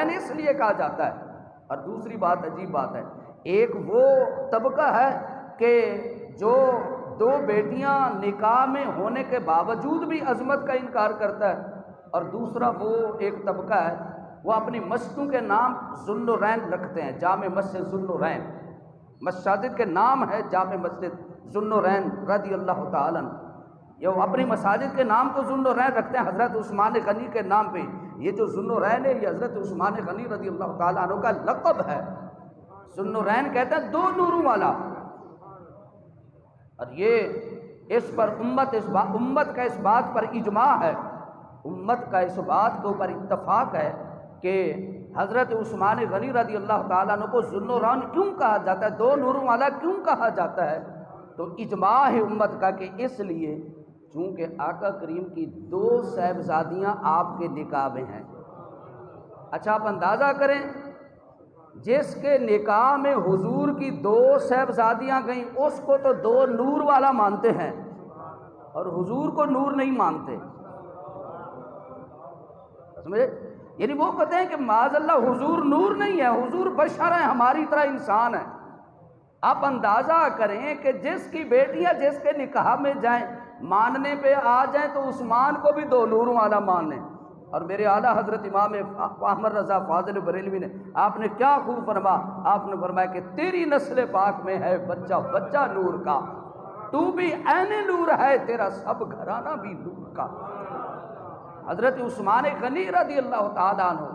ذنورین اس لیے کہا جاتا ہے۔ اور دوسری بات عجیب بات ہے، ایک وہ طبقہ ہے کہ جو دو بیٹیاں نکاح میں ہونے کے باوجود بھی عظمت کا انکار کرتا ہے، اور دوسرا وہ ایک طبقہ ہے وہ اپنی مسجدوں کے نام ذوالنورین رکھتے ہیں، جامع مسجد ذوالنورین، مساجد کے نام ہے جامع مسجد ذوالنورین رضی اللہ تعالیٰ عنہ۔ یہ اپنی مساجد کے نام تو ذوالنورین رکھتے ہیں حضرت عثمان غنی کے نام پہ، یہ جو ذوالنورین ہے یہ حضرت عثمان غنی رضی اللہ تعالیٰ عنہ کا لقب ہے۔ ذوالنورین کہتے ہیں دو نوروں والا، اور یہ اس پر امت کا اس بات پر اجماع ہے، امت کا اس بات کے اوپر اتفاق ہے کہ حضرت عثمان غنی رضی اللہ تعالیٰ عنہ کو ذوالنورین کیوں کہا جاتا ہے، دو نوروں والا کیوں کہا جاتا ہے؟ تو اجماع ہے امت کا کہ اس لیے چونکہ آقا کریم کی دو صاحبزادیاں آپ کے نکاح میں ہیں۔ اچھا آپ اندازہ کریں، جس کے نکاح میں حضور کی دو صاحبزادیاں گئیں اس کو تو دو نور والا مانتے ہیں اور حضور کو نور نہیں مانتے، سمجھے؟ یعنی وہ کہتے ہیں کہ معاذ اللہ حضور نور نہیں ہے، حضور بشر ہیں، ہماری طرح انسان ہیں۔ آپ اندازہ کریں کہ جس کی بیٹیاں جس کے نکاح میں جائیں، ماننے پہ آ جائیں تو عثمان کو بھی دو نوروں والا مانیں۔ اور میرے اعلیٰ حضرت امام احمد رضا فاضل بریلوی نے آپ نے کیا خوب فرمایا، آپ نے فرمایا کہ تیری نسل پاک میں ہے بچہ بچہ نور کا، تو بھی عین نور ہے، تیرا سب گھرانہ بھی نور کا۔ حضرت عثمان غنی رضی اللہ تعالیٰ عنہ